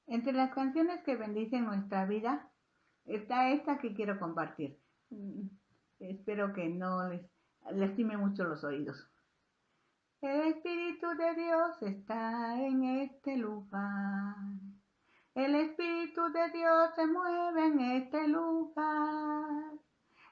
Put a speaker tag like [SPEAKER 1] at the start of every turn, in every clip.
[SPEAKER 1] Entre las canciones que bendicen nuestra vida está esta que quiero compartir. Espero que no les lastime mucho los oídos. El Espíritu de Dios está en este lugar. El Espíritu de Dios se mueve en este lugar.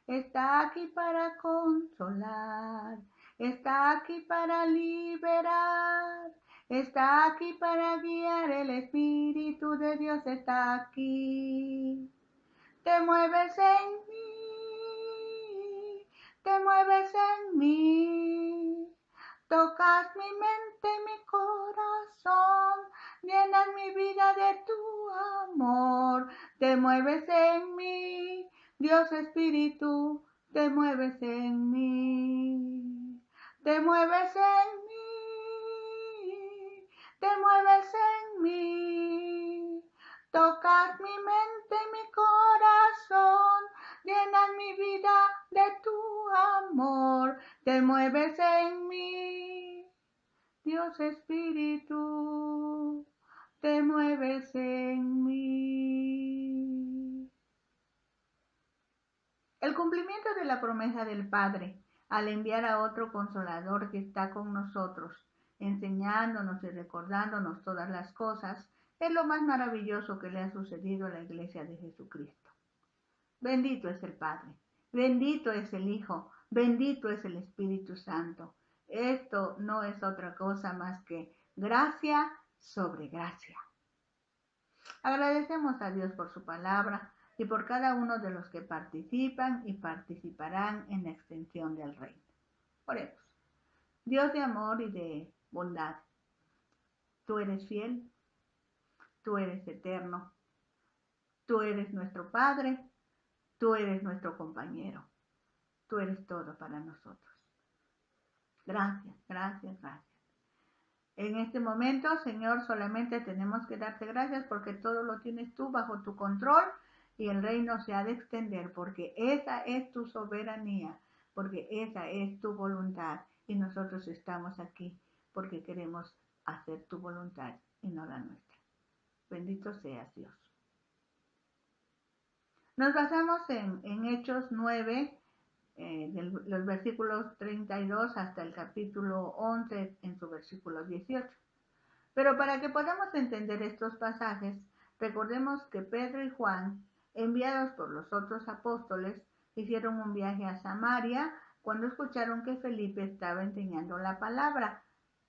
[SPEAKER 1] Está aquí para consolar. Está aquí para liberar. Está aquí para guiar. El Espíritu de Dios está aquí. Te mueves en mí. Te mueves en mí. Tocas mi mente y mi corazón, llenas mi vida de tu amor, te mueves en mí, Dios Espíritu, te mueves en mí, te mueves en mí, te mueves en mí, tocas mi mente y mi corazón, llenas mi vida de tu amor, te mueves en mí, Dios Espíritu, te mueves en mí. El cumplimiento de la promesa del Padre al enviar a otro consolador que está con nosotros, enseñándonos y recordándonos todas las cosas, es lo más maravilloso que le ha sucedido a la Iglesia de Jesucristo. Bendito es el Padre, bendito es el Hijo, bendito es el Espíritu Santo. Esto no es otra cosa más que gracia sobre gracia. Agradecemos a Dios por su palabra y por cada uno de los que participan y participarán en la extensión del reino. Oremos. Dios de amor y de bondad, tú eres fiel, tú eres eterno, tú eres nuestro Padre, tú eres nuestro compañero, tú eres todo para nosotros. Gracias, gracias, gracias. En este momento, Señor, solamente tenemos que darte gracias porque todo lo tienes tú bajo tu control y el reino se ha de extender porque esa es tu soberanía, porque esa es tu voluntad y nosotros estamos aquí porque queremos hacer tu voluntad y no la nuestra. Bendito seas, Dios. Nos basamos en Hechos 9, los versículos 32 hasta el capítulo 11 en su versículo 18. Pero para que podamos entender estos pasajes, recordemos que Pedro y Juan, enviados por los otros apóstoles, hicieron un viaje a Samaria cuando escucharon que Felipe estaba enseñando la palabra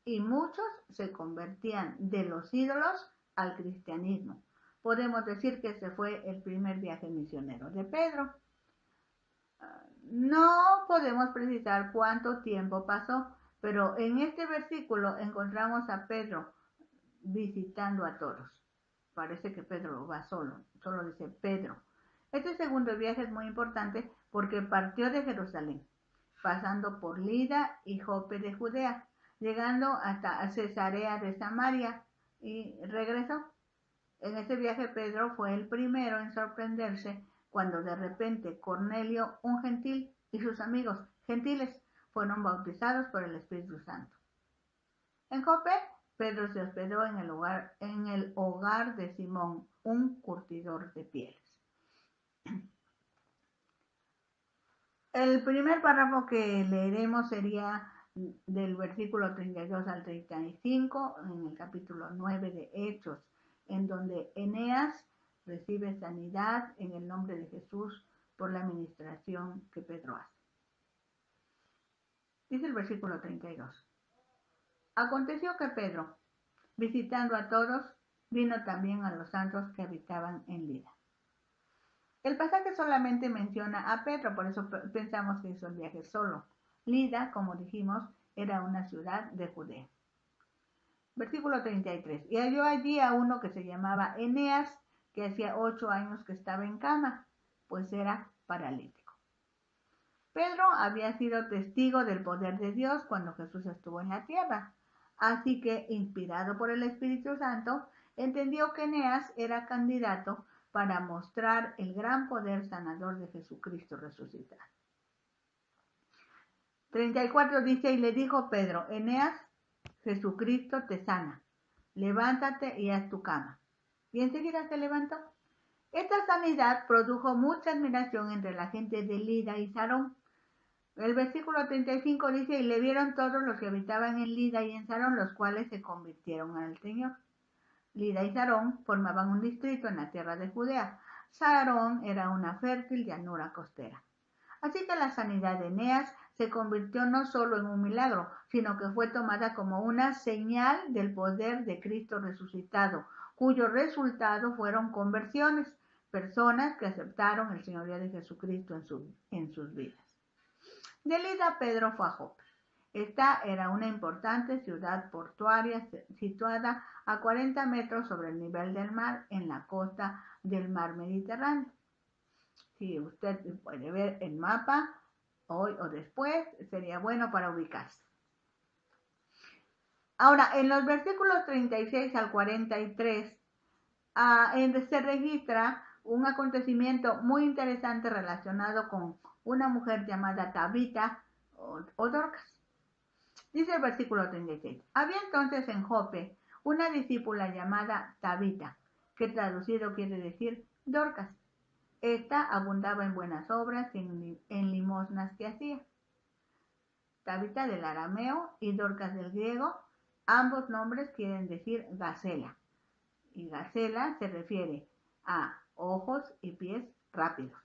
[SPEAKER 1] y muchos se convertían de los ídolos al cristianismo. Podemos decir que ese fue el primer viaje misionero de Pedro. No podemos precisar cuánto tiempo pasó, pero en este versículo encontramos a Pedro visitando a todos. Parece que Pedro va solo dice Pedro. Este segundo viaje es muy importante porque partió de Jerusalén, pasando por Lida y Jope de Judea, llegando hasta Cesarea de Samaria y regresó. En este viaje Pedro fue el primero en sorprenderse cuando de repente Cornelio, un gentil, y sus amigos gentiles fueron bautizados por el Espíritu Santo. En Jope, Pedro se hospedó en el hogar de Simón, un curtidor de pieles. El primer párrafo que leeremos sería del versículo 32 al 35 en el capítulo 9 de Hechos, en donde Eneas recibe sanidad en el nombre de Jesús por la administración que Pedro hace. Dice el versículo 32. Aconteció que Pedro, visitando a todos, vino también a los santos que habitaban en Lida. El pasaje solamente menciona a Pedro, por eso pensamos que hizo el viaje solo. Lida, como dijimos, era una ciudad de Judea. Versículo 33. Y halló allí a uno que se llamaba Eneas, que hacía 8 años que estaba en cama, pues era paralítico. Pedro había sido testigo del poder de Dios cuando Jesús estuvo en la tierra. Así que, inspirado por el Espíritu Santo, entendió que Eneas era candidato para mostrar el gran poder sanador de Jesucristo resucitado. 34 dice, y le dijo Pedro, Eneas, Jesucristo te sana, levántate y haz tu cama. y enseguida se levantó. Esta sanidad produjo mucha admiración entre la gente de Lida y Sarón. El versículo 35 dice, y le vieron todos los que habitaban en Lida y en Sarón, los cuales se convirtieron al Señor. Lida y Sarón formaban un distrito en la tierra de Judea. Sarón era una fértil llanura costera. Así que la sanidad de Eneas se convirtió no solo en un milagro, sino que fue tomada como una señal del poder de Cristo resucitado, cuyo resultado fueron conversiones, personas que aceptaron el señorío de Jesucristo en sus vidas. De Lida, Pedro fue a Jope. Esta era una importante ciudad portuaria situada a 40 metros sobre el nivel del mar en la costa del mar Mediterráneo. Si usted puede ver el mapa hoy o después, sería bueno para ubicarse. Ahora, en los versículos 36 al 43 se registra un acontecimiento muy interesante relacionado con una mujer llamada Tabita o Dorcas. Dice el versículo 36. Había entonces en Jope una discípula llamada Tabita, que traducido quiere decir Dorcas. Esta abundaba en buenas obras y en limosnas que hacía. Tabita del arameo y Dorcas del griego, ambos nombres quieren decir gacela. Y gacela se refiere a ojos y pies rápidos.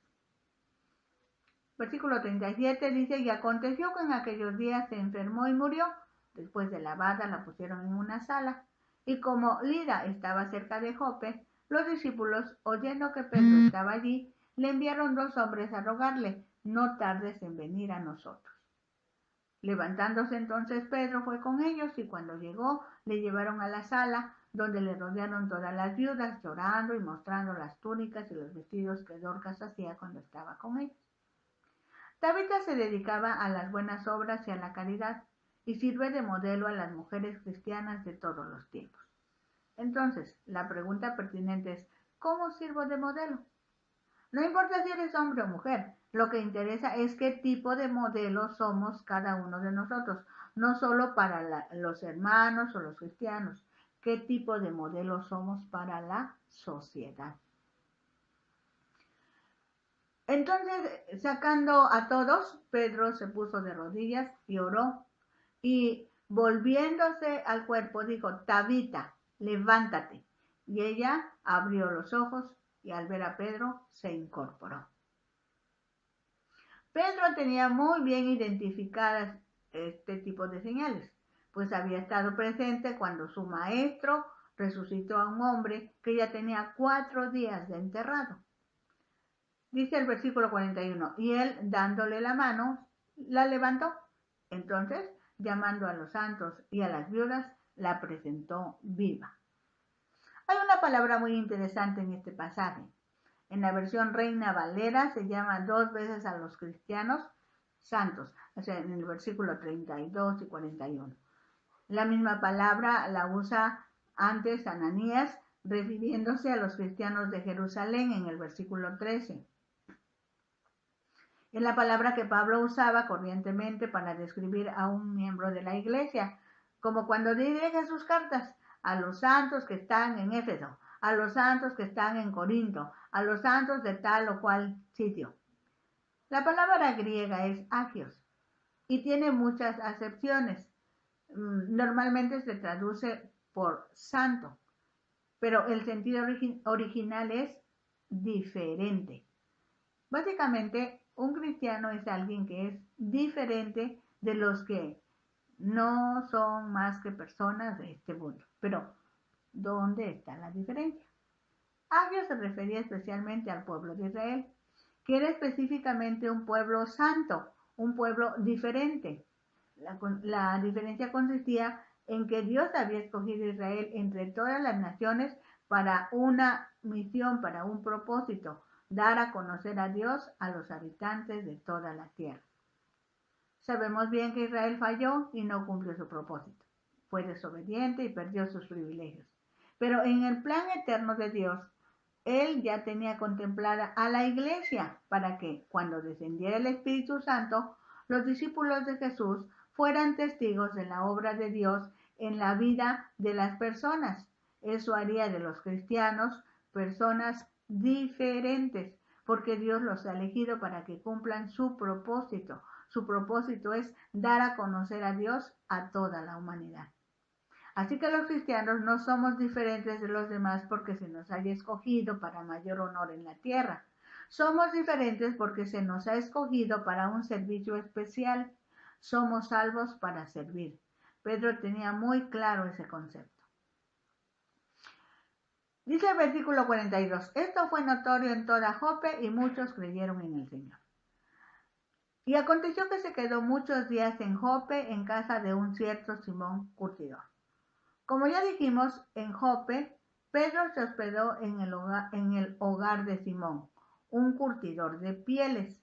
[SPEAKER 1] Versículo 37 dice, y aconteció que en aquellos días se enfermó y murió. Después de lavada la pusieron en una sala. Y como Lida estaba cerca de Jope, los discípulos, oyendo que Pedro estaba allí, le enviaron 2 hombres a rogarle, no tardes en venir a nosotros. Levantándose entonces Pedro fue con ellos, y cuando llegó le llevaron a la sala, donde le rodearon todas las viudas, llorando y mostrando las túnicas y los vestidos que Dorcas hacía cuando estaba con ellos. Tabita se dedicaba a las buenas obras y a la caridad, y sirve de modelo a las mujeres cristianas de todos los tiempos. Entonces, la pregunta pertinente es, ¿cómo sirvo de modelo? No importa si eres hombre o mujer, lo que interesa es qué tipo de modelo somos cada uno de nosotros, no solo para los hermanos o los cristianos, qué tipo de modelo somos para la sociedad. Entonces, sacando a todos, Pedro se puso de rodillas y oró, y volviéndose al cuerpo dijo, Tabita, levántate. Y ella abrió los ojos y al ver a Pedro se incorporó. Pedro tenía muy bien identificadas este tipo de señales, pues había estado presente cuando su maestro resucitó a un hombre que ya tenía 4 días de enterrado. Dice el versículo 41, y él, dándole la mano, la levantó. Entonces, llamando a los santos y a las viudas, la presentó viva. Hay una palabra muy interesante en este pasaje. En la versión Reina Valera se llama 2 veces a los cristianos santos, o sea, en el versículo 32 y 41. La misma palabra la usa antes Ananías, refiriéndose a los cristianos de Jerusalén en el versículo 13. Es la palabra que Pablo usaba corrientemente para describir a un miembro de la iglesia, como cuando dirige sus cartas a los santos que están en Éfeso, a los santos que están en Corinto, a los santos de tal o cual sitio. La palabra griega es agios y tiene muchas acepciones. Normalmente se traduce por santo, pero el sentido original es diferente. Básicamente, un cristiano es alguien que es diferente de los que no son más que personas de este mundo. Pero, ¿dónde está la diferencia? Agio se refería especialmente al pueblo de Israel, que era específicamente un pueblo santo, un pueblo diferente. La diferencia consistía en que Dios había escogido a Israel entre todas las naciones para una misión, para un propósito, dar a conocer a Dios a los habitantes de toda la tierra. Sabemos bien que Israel falló y no cumplió su propósito. Fue desobediente y perdió sus privilegios. Pero en el plan eterno de Dios, Él ya tenía contemplada a la iglesia para que, cuando descendiera el Espíritu Santo, los discípulos de Jesús fueran testigos de la obra de Dios en la vida de las personas Eso haría de los cristianos personas diferentes, porque Dios los ha elegido para que cumplan su propósito. Su propósito es dar a conocer a Dios a toda la humanidad. Así que los cristianos no somos diferentes de los demás porque se nos haya escogido para mayor honor en la tierra. Somos diferentes porque se nos ha escogido para un servicio especial. Somos salvos para servir. Pedro tenía muy claro ese concepto. Dice el versículo 42, esto fue notorio en toda Jope y muchos creyeron en el Señor. Y aconteció que se quedó muchos días en Jope en casa de un cierto Simón curtidor. Como ya dijimos, en Jope, Pedro se hospedó en el hogar de Simón, un curtidor de pieles.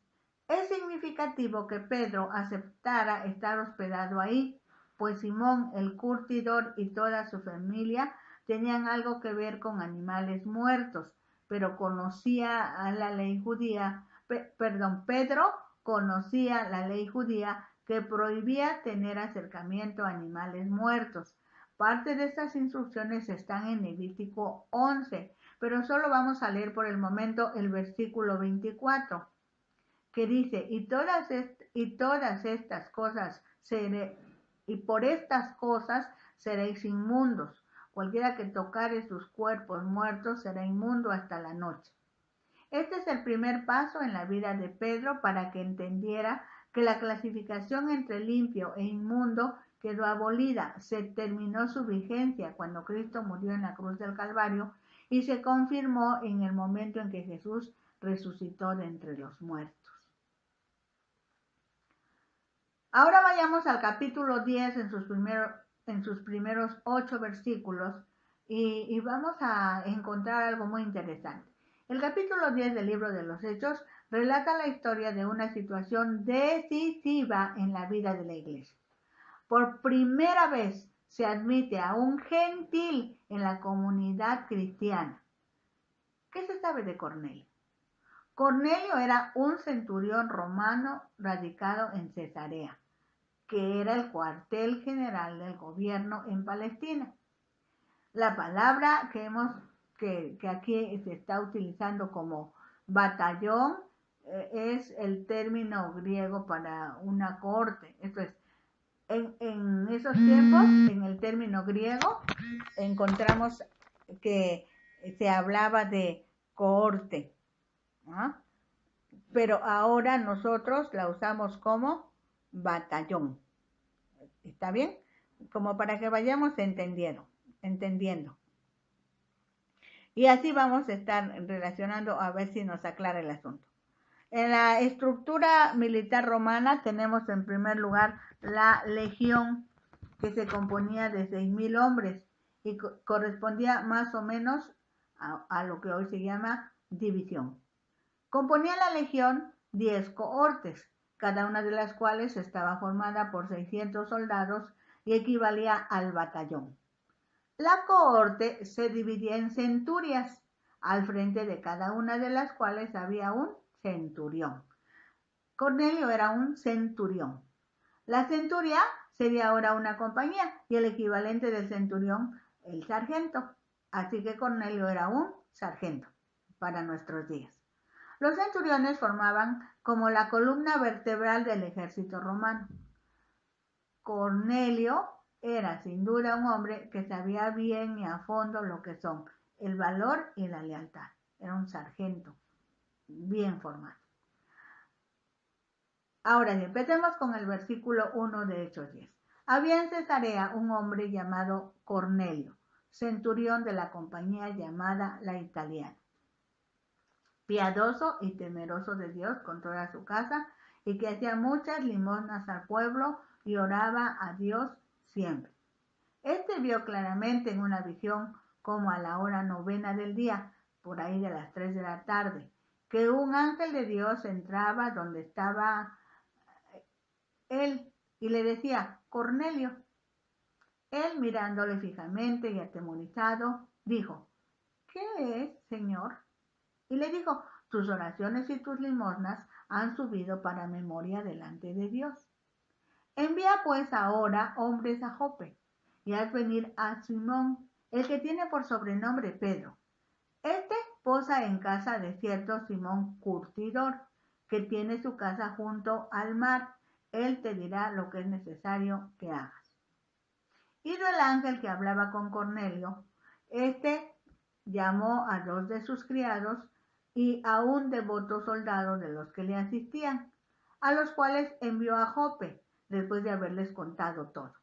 [SPEAKER 1] Es significativo que Pedro aceptara estar hospedado ahí, pues Simón el curtidor y toda su familia tenían algo que ver con animales muertos, pero conocía a la ley judía, Pedro conocía la ley judía que prohibía tener acercamiento a animales muertos. Parte de estas instrucciones están en Levítico 11, pero solo vamos a leer por el momento el versículo 24, que dice, y todas estas cosas y por estas cosas seréis inmundos. Cualquiera que tocare sus cuerpos muertos será inmundo hasta la noche. Este es el primer paso en la vida de Pedro para que entendiera que la clasificación entre limpio e inmundo quedó abolida. Se terminó su vigencia cuando Cristo murió en la cruz del Calvario y se confirmó en el momento en que Jesús resucitó de entre los muertos. Ahora vayamos al capítulo 10 en sus primeros 8 versículos y vamos a encontrar algo muy interesante. El capítulo 10 del libro de los Hechos relata la historia de una situación decisiva en la vida de la iglesia. Por primera vez se admite a un gentil en la comunidad cristiana. ¿Qué se sabe de Cornelio? Cornelio era un centurión romano radicado en Cesarea, que era el cuartel general del gobierno en Palestina. La palabra que aquí se está utilizando como batallón es el término griego para una corte. Esto es, en esos tiempos, en el término griego, encontramos que se hablaba de cohorte, ¿no? Pero ahora nosotros la usamos como batallón. ¿Está bien? Como para que vayamos entendiendo. Y así vamos a estar relacionando a ver si nos aclara el asunto. En la estructura militar romana tenemos en primer lugar la legión, que se componía de 6,000 hombres y correspondía más o menos a lo que hoy se llama división. Componía la legión 10 cohortes, cada una de las cuales estaba formada por 600 soldados y equivalía al batallón. La cohorte se dividía en centurias, al frente de cada una de las cuales había un centurión. Cornelio era un centurión. La centuria sería ahora una compañía y el equivalente del centurión, el sargento. Así que Cornelio era un sargento para nuestros días. Los centuriones formaban como la columna vertebral del ejército romano. Cornelio era sin duda un hombre que sabía bien y a fondo lo que son el valor y la lealtad. Era un sargento bien formado. Ahora empecemos con el versículo 1 de Hechos 10. Había en Cesarea un hombre llamado Cornelio, centurión de la compañía llamada la Italiana, piadoso y temeroso de Dios con toda su casa, y que hacía muchas limosnas al pueblo y oraba a Dios siempre. Este vio claramente en una visión, como a la hora 9 del día, por ahí de las 3 de la tarde, que un ángel de Dios entraba donde estaba él y le decía, Cornelio. Él, mirándole fijamente y atemorizado, dijo, ¿qué es, Señor? Y le dijo, tus oraciones y tus limosnas han subido para memoria delante de Dios. Envía pues ahora hombres a Jope y haz venir a Simón, el que tiene por sobrenombre Pedro. Este posa en casa de cierto Simón Curtidor, que tiene su casa junto al mar. Él te dirá lo que es necesario que hagas. Ido el ángel que hablaba con Cornelio, este llamó a 2 de sus criados y a un devoto soldado de los que le asistían, a los cuales envió a Jope, después de haberles contado todo.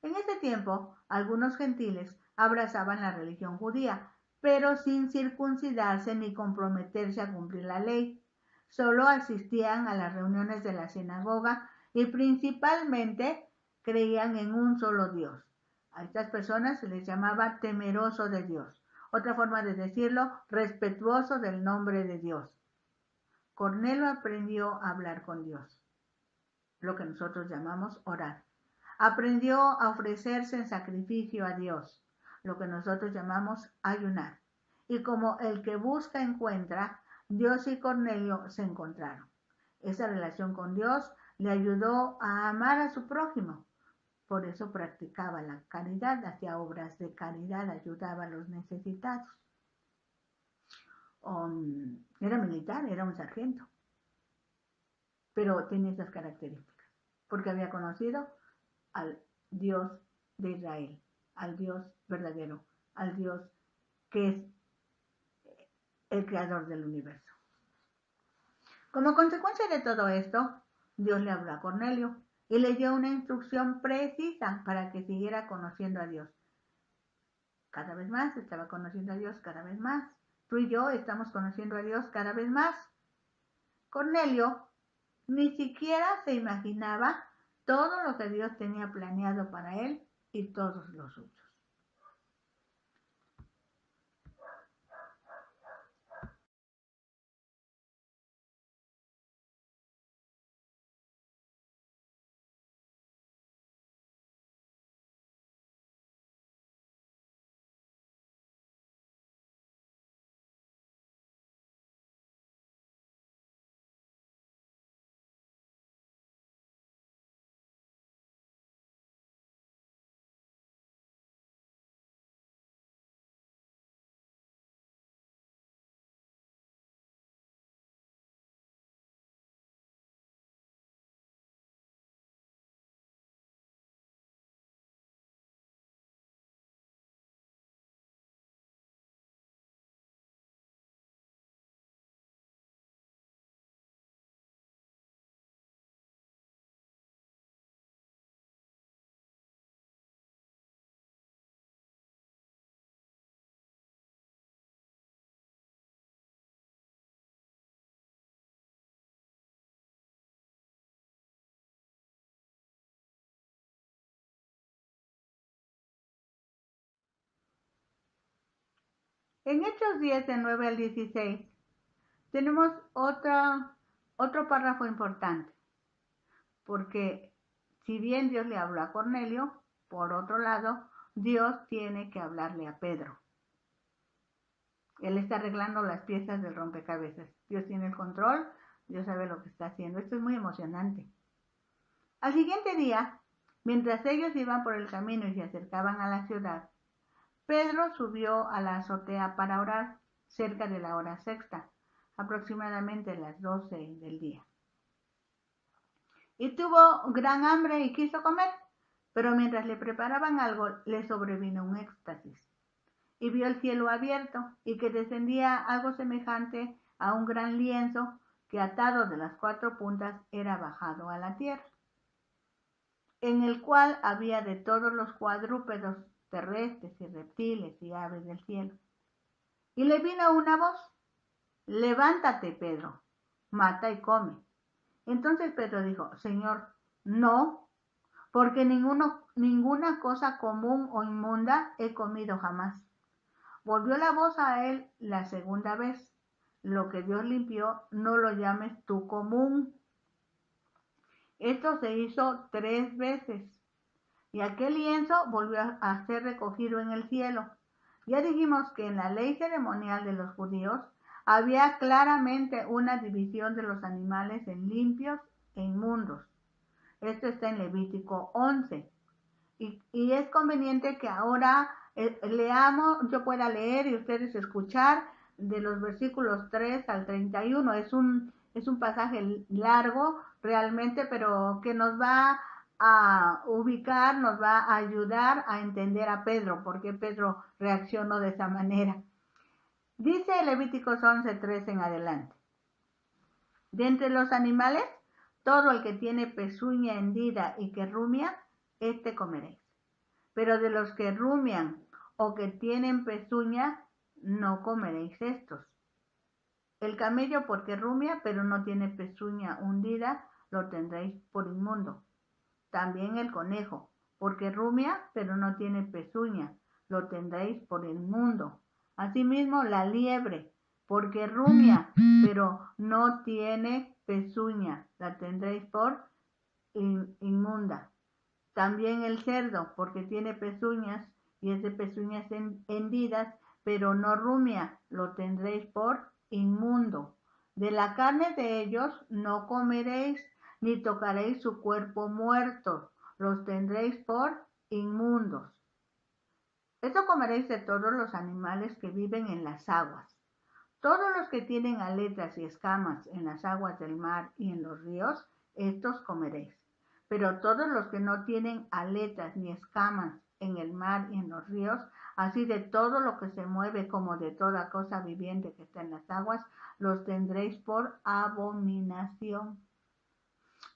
[SPEAKER 1] En ese tiempo, algunos gentiles abrazaban la religión judía, pero sin circuncidarse ni comprometerse a cumplir la ley. Solo asistían a las reuniones de la sinagoga y principalmente creían en un solo Dios. A estas personas se les llamaba temeroso de Dios. Otra forma de decirlo, respetuoso del nombre de Dios. Cornelio aprendió a hablar con Dios, lo que nosotros llamamos orar. Aprendió a ofrecerse en sacrificio a Dios, lo que nosotros llamamos ayunar. Y como el que busca encuentra, Dios y Cornelio se encontraron. Esa relación con Dios le ayudó a amar a su prójimo. Por eso practicaba la caridad, hacía obras de caridad, ayudaba a los necesitados. Era militar, era un sargento, pero tenía esas características, porque había conocido al Dios de Israel, al Dios verdadero, al Dios que es el creador del universo. Como consecuencia de todo esto, Dios le habló a Cornelio y le dio una instrucción precisa para que siguiera conociendo a Dios. Cada vez más estaba conociendo a Dios, cada vez más. Tú y yo estamos conociendo a Dios cada vez más. Cornelio ni siquiera se imaginaba todo lo que Dios tenía planeado para él y todos los suyos. En Hechos 10, de 9 al 16, tenemos otro párrafo importante, porque si bien Dios le habló a Cornelio, por otro lado, Dios tiene que hablarle a Pedro. Él está arreglando las piezas del rompecabezas. Dios tiene el control, Dios sabe lo que está haciendo. Esto es muy emocionante. Al siguiente día, mientras ellos iban por el camino y se acercaban a la ciudad, Pedro subió a la azotea para orar cerca de la hora sexta, aproximadamente las 12 del día. Y tuvo gran hambre y quiso comer, pero mientras le preparaban algo le sobrevino un éxtasis. Y vio el cielo abierto y que descendía algo semejante a un gran lienzo que atado de las 4 puntas era bajado a la tierra, en el cual había de todos los cuadrúpedos terrestres y reptiles y aves del cielo. Y le vino una voz: levántate, Pedro, mata y come. Entonces Pedro dijo: Señor, no, porque ninguna cosa común o inmunda he comido jamás. Volvió la voz a él la segunda vez: lo que Dios limpió, no lo llames tú común. Esto se hizo 3 veces, y aquel lienzo volvió a ser recogido en el cielo. Ya dijimos que en la ley ceremonial de los judíos había claramente una división de los animales en limpios e inmundos. Esto está en Levítico 11. Y es conveniente que ahora leamos, yo pueda leer y ustedes escuchar de los versículos 3 al 31. Es un pasaje largo realmente, pero que nos va a ubicar, nos va a ayudar a entender a Pedro, porque Pedro reaccionó de esa manera. Dice Levíticos 11:3 en adelante. De entre los animales, todo el que tiene pezuña hendida y que rumia, este comeréis. Pero de los que rumian o que tienen pezuña, no comeréis estos. El camello porque rumia, pero no tiene pezuña hundida, lo tendréis por inmundo. También el conejo, porque rumia, pero no tiene pezuña, lo tendréis por inmundo. Asimismo la liebre, porque rumia, pero no tiene pezuña, la tendréis por inmunda. También el cerdo, porque tiene pezuñas, y es de pezuñas hendidas, pero no rumia, lo tendréis por inmundo. De la carne de ellos no comeréis, ni tocaréis su cuerpo muerto, los tendréis por inmundos. Esto comeréis de todos los animales que viven en las aguas. Todos los que tienen aletas y escamas en las aguas del mar y en los ríos, estos comeréis. Pero todos los que no tienen aletas ni escamas en el mar y en los ríos, así de todo lo que se mueve como de toda cosa viviente que está en las aguas, los tendréis por abominación.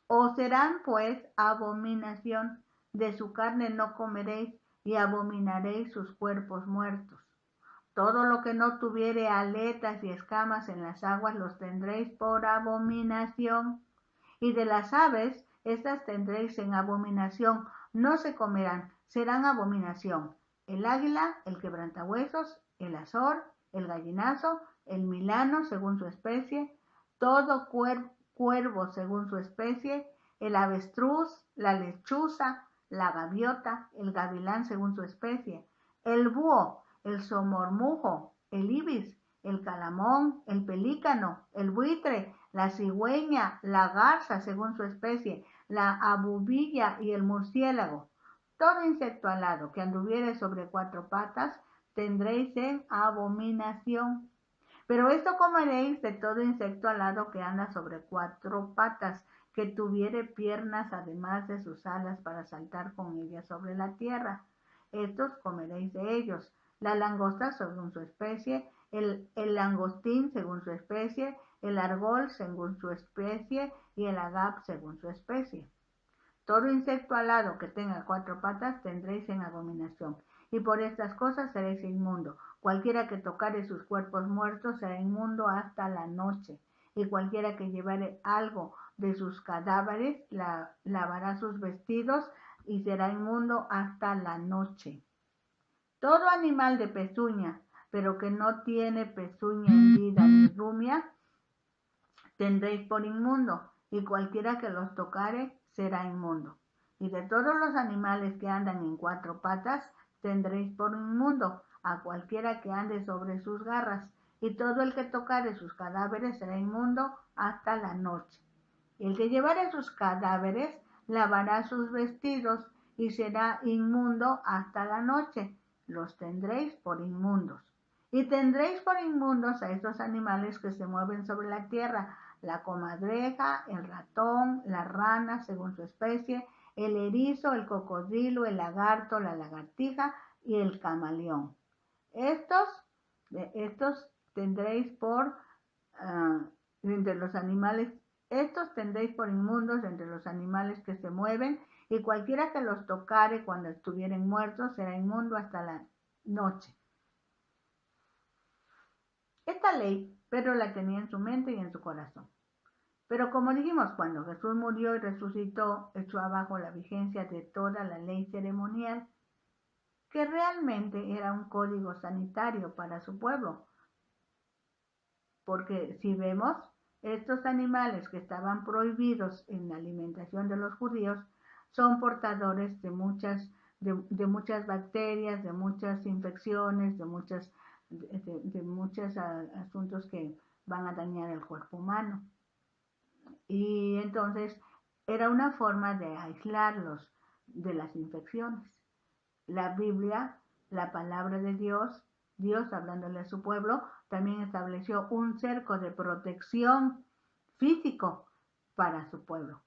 [SPEAKER 1] Os serán pues abominación, de su carne no comeréis, y abominaréis sus cuerpos muertos. Todo lo que no tuviere aletas y escamas en las aguas los tendréis por abominación. Y de las aves, estas tendréis en abominación, no se comerán, serán abominación. El águila, el quebrantahuesos, el azor, el gallinazo, el milano según su especie, todo cuervo según su especie, el avestruz, la lechuza, la gaviota, el gavilán según su especie, el búho, el somormujo, el ibis, el calamón, el pelícano, el buitre, la cigüeña, la garza según su especie, la abubilla y el murciélago. Todo insecto alado que anduviere sobre 4 patas tendréis en abominación. Pero esto comeréis de todo insecto alado que anda sobre 4 patas, que tuviere piernas además de sus alas para saltar con ellas sobre la tierra. Estos comeréis de ellos. La langosta según su especie, el langostín según su especie, el argol según su especie y el agap según su especie. Todo insecto alado que tenga 4 patas tendréis en abominación, y por estas cosas seréis inmundo. Cualquiera que tocare sus cuerpos muertos será inmundo hasta la noche, y cualquiera que llevare algo de sus cadáveres lavará sus vestidos y será inmundo hasta la noche. Todo animal de pezuña, pero que no tiene pezuña hendida ni rumia, tendréis por inmundo, y cualquiera que los tocare será inmundo. Y de todos los animales que andan en 4 patas, tendréis por inmundo a cualquiera que ande sobre sus garras, y todo el que tocare sus cadáveres será inmundo hasta la noche. El que llevare sus cadáveres lavará sus vestidos y será inmundo hasta la noche. Los tendréis por inmundos. Y tendréis por inmundos a estos animales que se mueven sobre la tierra, la comadreja, el ratón, la rana según su especie, el erizo, el cocodrilo, el lagarto, la lagartija y el camaleón. Estos tendréis por entre los animales, estos tendréis por inmundos entre los animales que se mueven, y cualquiera que los tocare cuando estuvieren muertos será inmundo hasta la noche. Esta ley Pedro la tenía en su mente y en su corazón. Pero como dijimos, cuando Jesús murió y resucitó, echó abajo la vigencia de toda la ley ceremonial, que realmente era un código sanitario para su pueblo. Porque si vemos, estos animales que estaban prohibidos en la alimentación de los judíos son portadores de muchas bacterias, de muchas infecciones, de muchos asuntos que van a dañar el cuerpo humano. Y entonces era una forma de aislarlos de las infecciones. La Biblia la palabra de Dios, Dios hablándole a su pueblo, también estableció un cerco de protección físico para su pueblo.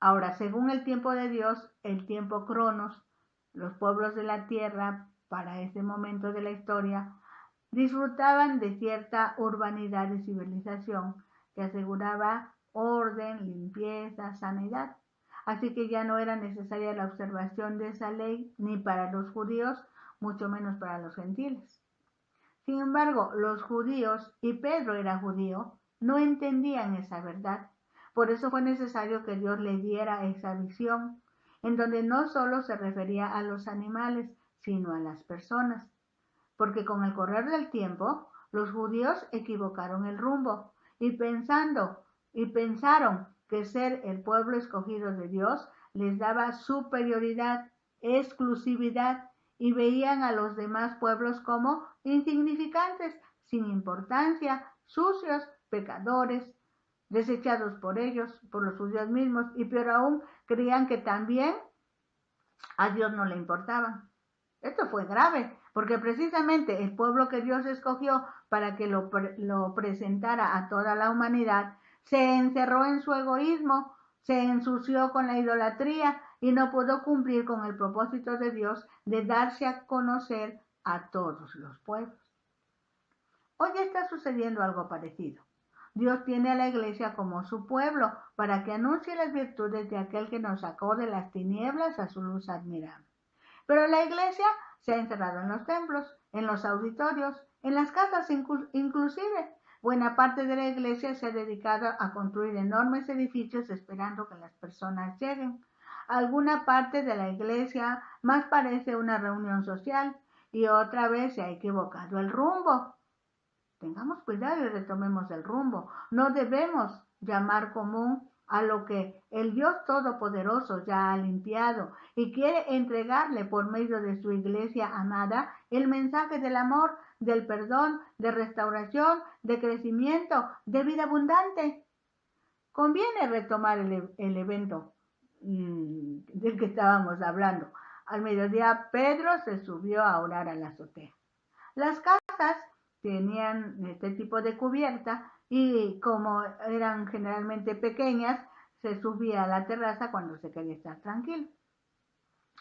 [SPEAKER 1] Ahora, según el tiempo de Dios, el tiempo Cronos, los pueblos de la tierra, para ese momento de la historia, disfrutaban de cierta urbanidad y civilización que aseguraba orden, limpieza, sanidad. Así que ya no era necesaria la observación de esa ley ni para los judíos, mucho menos para los gentiles. Sin embargo, los judíos, y Pedro era judío, no entendían esa verdad. Por eso fue necesario que Dios le diera esa visión, en donde no solo se refería a los animales, sino a las personas. Porque con el correr del tiempo, los judíos equivocaron el rumbo y pensaron que ser el pueblo escogido de Dios les daba superioridad, exclusividad, y veían a los demás pueblos como insignificantes, sin importancia, sucios, pecadores, desechados por ellos, por los judíos mismos, y peor aún, creían que también a Dios no le importaban. Esto fue grave, porque precisamente el pueblo que Dios escogió para que lo presentara a toda la humanidad, se encerró en su egoísmo, se ensució con la idolatría y no pudo cumplir con el propósito de Dios de darse a conocer a todos los pueblos. Hoy está sucediendo algo parecido. Dios tiene a la iglesia como su pueblo para que anuncie las virtudes de aquel que nos sacó de las tinieblas a su luz admirable. Pero la iglesia se ha encerrado en los templos, en los auditorios, en las casas inclusive. Buena parte de la iglesia se ha dedicado a construir enormes edificios esperando que las personas lleguen. Alguna parte de la iglesia más parece una reunión social y otra vez se ha equivocado el rumbo. Tengamos cuidado y retomemos el rumbo. No debemos llamar común a lo que el Dios Todopoderoso ya ha limpiado y quiere entregarle por medio de su iglesia amada el mensaje del amor, del perdón, de restauración, de crecimiento, de vida abundante. Conviene retomar el evento del que estábamos hablando. Al mediodía Pedro se subió a orar a la azotea. Las casas tenían este tipo de cubierta y como eran generalmente pequeñas, se subía a la terraza cuando se quería estar tranquilo.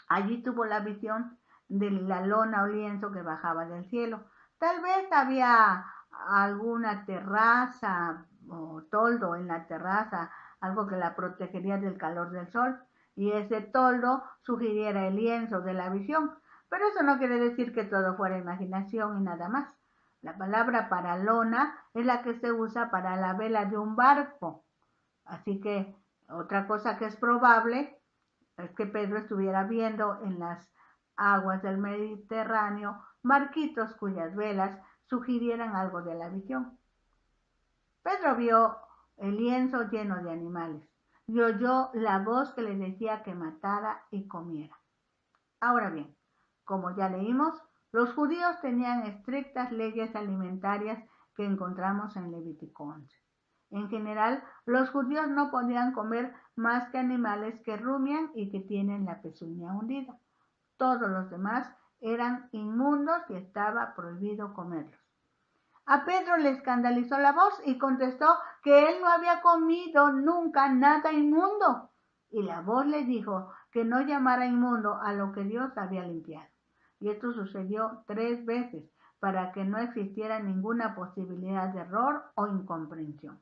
[SPEAKER 1] Allí tuvo la visión de la lona o lienzo que bajaba del cielo. Tal vez había alguna terraza o toldo en la terraza, algo que la protegería del calor del sol, y ese toldo sugiriera el lienzo de la visión. Pero eso no quiere decir que todo fuera imaginación y nada más. La palabra para lona es la que se usa para la vela de un barco. Así que otra cosa que es probable es que Pedro estuviera viendo en las aguas del Mediterráneo barquitos cuyas velas sugirieran algo de la visión. Pedro vio el lienzo lleno de animales y oyó la voz que le decía que matara y comiera. Ahora bien, como ya leímos, los judíos tenían estrictas leyes alimentarias que encontramos en Levítico 11. En general, los judíos no podían comer más que animales que rumian y que tienen la pezuña hundida. Todos los demás eran inmundos y estaba prohibido comerlos. A Pedro le escandalizó la voz y contestó que él no había comido nunca nada inmundo. Y la voz le dijo que no llamara inmundo a lo que Dios había limpiado. Y esto sucedió 3 veces para que no existiera ninguna posibilidad de error o incomprensión.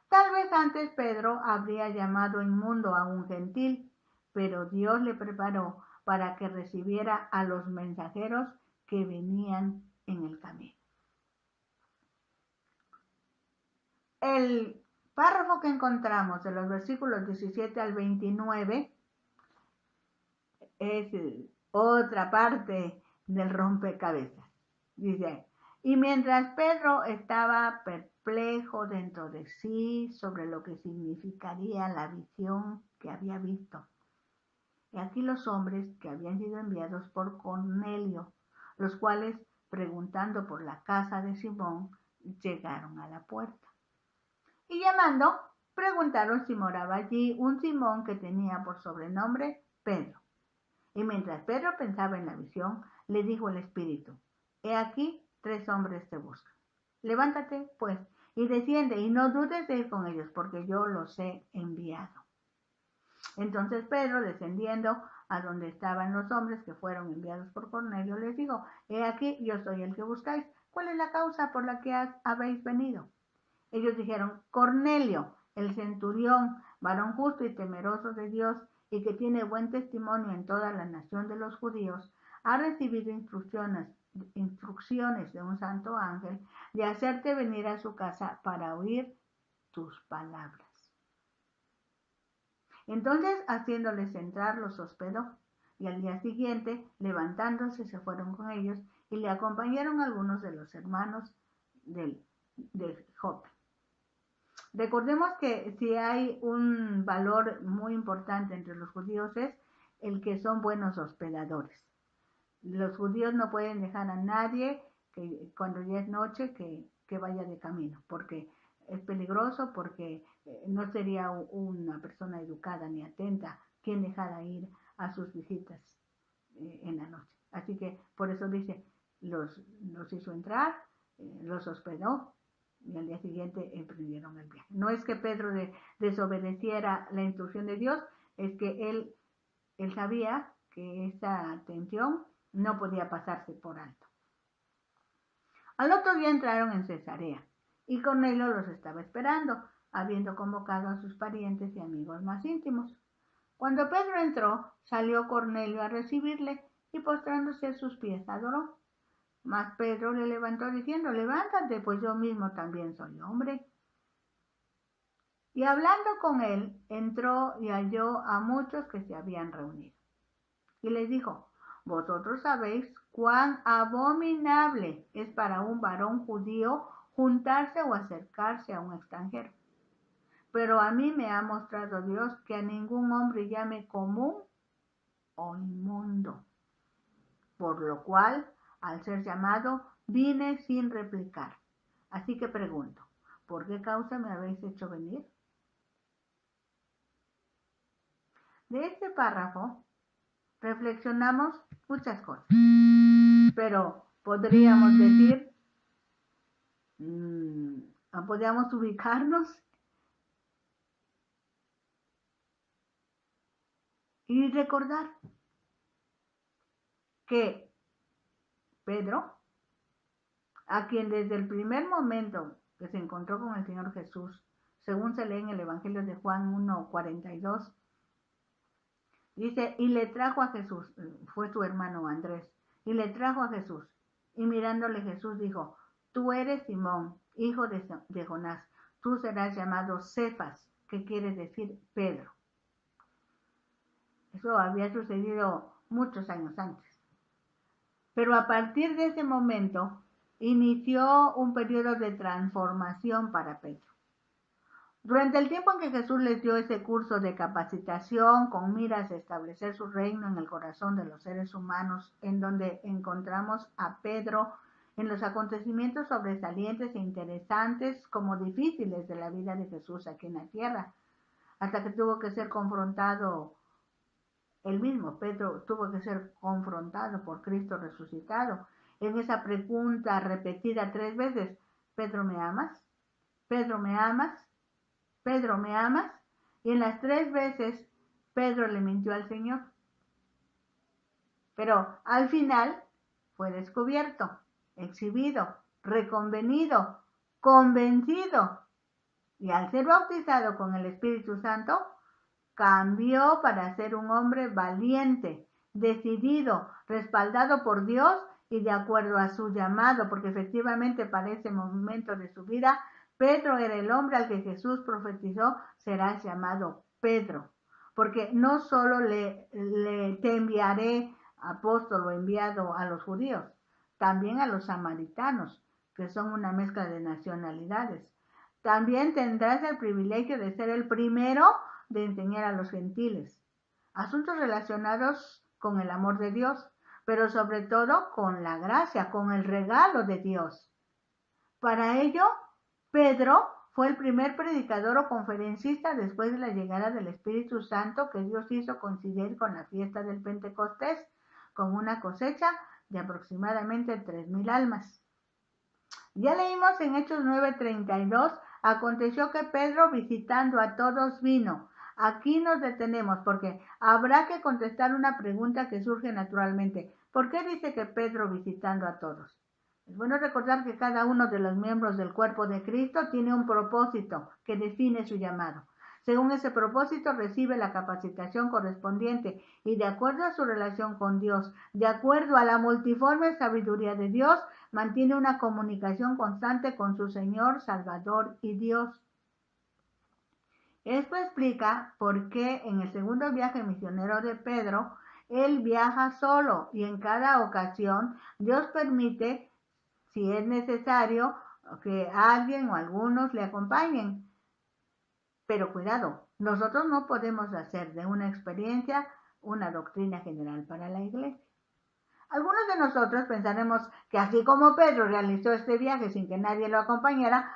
[SPEAKER 1] Tal vez antes Pedro habría llamado inmundo a un gentil, pero Dios le preparó para que recibiera a los mensajeros que venían en el camino. El párrafo que encontramos de los versículos 17 al 29 es otra parte del rompecabezas. Dice, y mientras Pedro estaba perplejo dentro de sí sobre lo que significaría la visión que había visto, y aquí los hombres que habían sido enviados por Cornelio, los cuales, preguntando por la casa de Simón, llegaron a la puerta. Y llamando, preguntaron si moraba allí un Simón que tenía por sobrenombre Pedro. Y mientras Pedro pensaba en la visión, le dijo el Espíritu: He aquí, 3 hombres te buscan. Levántate, pues, y desciende, y no dudes de ir con ellos, porque yo los he enviado. Entonces Pedro, descendiendo a donde estaban los hombres que fueron enviados por Cornelio, les dijo: He aquí, yo soy el que buscáis. ¿Cuál es la causa por la que habéis venido? Ellos dijeron: Cornelio, el centurión, varón justo y temeroso de Dios, y que tiene buen testimonio en toda la nación de los judíos, ha recibido instrucciones de un santo ángel de hacerte venir a su casa para oír tus palabras. Entonces, haciéndoles entrar, los hospedó, y al día siguiente, levantándose, se fueron con ellos, y le acompañaron algunos de los hermanos de Jope. Recordemos que si hay un valor muy importante entre los judíos es el que son buenos hospedadores. Los judíos no pueden dejar a nadie que cuando ya es noche que vaya de camino, porque es peligroso, porque no sería una persona educada ni atenta quien dejara ir a sus visitas en la noche. Así que por eso dice, los hizo entrar, los hospedó, y al día siguiente emprendieron el viaje. No es que Pedro desobedeciera la instrucción de Dios, es que él sabía que esta atención no podía pasarse por alto. Al otro día entraron en Cesarea, y Cornelio los estaba esperando, habiendo convocado a sus parientes y amigos más íntimos. Cuando Pedro entró, salió Cornelio a recibirle, y postrándose a sus pies adoró. Mas Pedro le levantó diciendo: Levántate, pues yo mismo también soy hombre. Y hablando con él, entró y halló a muchos que se habían reunido. Y les dijo: Vosotros sabéis cuán abominable es para un varón judío juntarse o acercarse a un extranjero. Pero a mí me ha mostrado Dios que a ningún hombre llame común o inmundo. Por lo cual, al ser llamado, vine sin replicar. Así que pregunto: ¿por qué causa me habéis hecho venir? De este párrafo reflexionamos muchas cosas, pero podríamos decir, podríamos ubicarnos y recordar que Pedro, a quien desde el primer momento que se encontró con el Señor Jesús, según se lee en el Evangelio de Juan 1:42, dice: y le trajo a Jesús, fue su hermano Andrés, y le trajo a Jesús, y mirándole Jesús dijo: Tú eres Simón, hijo de Jonás, tú serás llamado Cefas, que quiere decir Pedro. Eso había sucedido muchos años antes. Pero a partir de ese momento inició un periodo de transformación para Pedro. Durante el tiempo en que Jesús les dio ese curso de capacitación con miras a establecer su reino en el corazón de los seres humanos, en donde encontramos a Pedro en los acontecimientos sobresalientes e interesantes como difíciles de la vida de Jesús aquí en la tierra, hasta que tuvo que ser confrontado él mismo. Pedro tuvo que ser confrontado por Cristo resucitado en esa pregunta repetida 3 veces: ¿Pedro, me amas? ¿Pedro, me amas? ¿Pedro, me amas? Y en las 3 veces Pedro le mintió al Señor. Pero al final fue descubierto, exhibido, reconvenido, convencido. Y al ser bautizado con el Espíritu Santo, cambió para ser un hombre valiente, decidido, respaldado por Dios y de acuerdo a su llamado, porque efectivamente para ese momento de su vida, Pedro era el hombre al que Jesús profetizó: serás llamado Pedro, porque no solo te enviaré apóstol o enviado a los judíos, también a los samaritanos, que son una mezcla de nacionalidades. También tendrás el privilegio de ser el primero de enseñar a los gentiles asuntos relacionados con el amor de Dios, pero sobre todo con la gracia, con el regalo de Dios. Para ello, Pedro fue el primer predicador o conferencista después de la llegada del Espíritu Santo que Dios hizo coincidir con la fiesta del Pentecostés, con una cosecha de aproximadamente 3,000 almas. Ya leímos en Hechos 9:32, aconteció que Pedro visitando a todos vino. Aquí nos detenemos porque habrá que contestar una pregunta que surge naturalmente. ¿Por qué dice que Pedro visitando a todos? Es bueno recordar que cada uno de los miembros del cuerpo de Cristo tiene un propósito que define su llamado. Según ese propósito recibe la capacitación correspondiente y de acuerdo a su relación con Dios, de acuerdo a la multiforme sabiduría de Dios, mantiene una comunicación constante con su Señor, Salvador y Dios. Esto explica por qué en el segundo viaje misionero de Pedro, él viaja solo y en cada ocasión Dios permite, si es necesario, que alguien o algunos le acompañen. Pero cuidado, nosotros no podemos hacer de una experiencia una doctrina general para la iglesia. Algunos de nosotros pensaremos que así como Pedro realizó este viaje sin que nadie lo acompañara,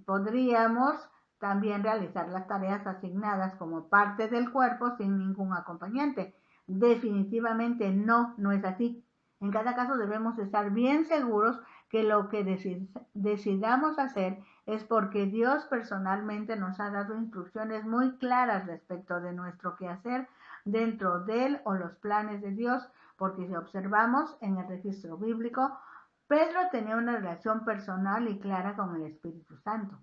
[SPEAKER 1] podríamos también realizar las tareas asignadas como parte del cuerpo sin ningún acompañante. Definitivamente no es así. En cada caso debemos estar bien seguros que lo que decidamos hacer es porque Dios personalmente nos ha dado instrucciones muy claras respecto de nuestro quehacer dentro de Él o los planes de Dios, porque si observamos en el registro bíblico, Pedro tenía una relación personal y clara con el Espíritu Santo.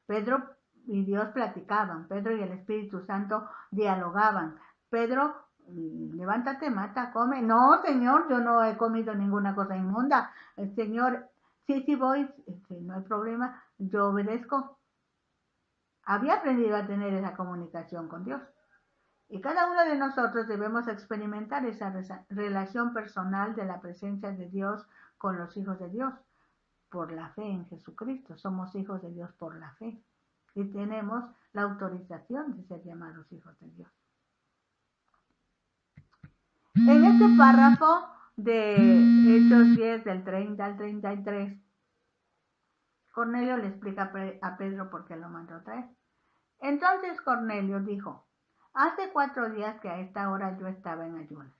[SPEAKER 1] Pedro y Dios platicaban, Pedro y el Espíritu Santo dialogaban. Pedro, levántate, mata, come. No, Señor, yo no he comido ninguna cosa inmunda. El Señor, sí voy, no hay problema, yo obedezco. Había aprendido a tener esa comunicación con Dios. Y cada uno de nosotros debemos experimentar esa relación personal de la presencia de Dios con los hijos de Dios por la fe en Jesucristo. Somos hijos de Dios por la fe y tenemos la autorización de ser llamados hijos de Dios. En este párrafo de Hechos 10 del 30 al 33, Cornelio le explica a Pedro por qué lo mandó a traer. Entonces Cornelio dijo: hace 4 días que a esta hora yo estaba en ayunas,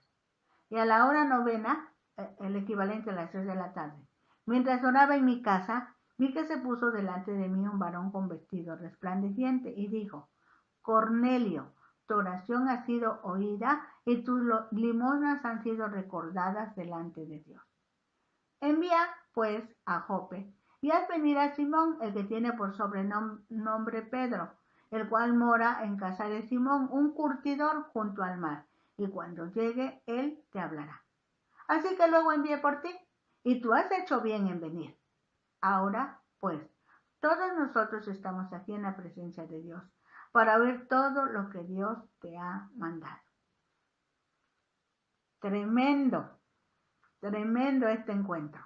[SPEAKER 1] y a la hora novena, el equivalente a las 3 de la tarde, mientras oraba en mi casa, vi que se puso delante de mí un varón con vestido resplandeciente y dijo: Cornelio, tu oración ha sido oída y tus limosnas han sido recordadas delante de Dios. Envía, pues, a Jope y haz venir a Simón, el que tiene por sobrenombre Pedro, el cual mora en casa de Simón, un curtidor junto al mar, y cuando llegue, él te hablará. Así que luego envié por ti, y tú has hecho bien en venir. Ahora, pues, todos nosotros estamos aquí en la presencia de Dios, para ver todo lo que Dios te ha mandado. Tremendo este encuentro.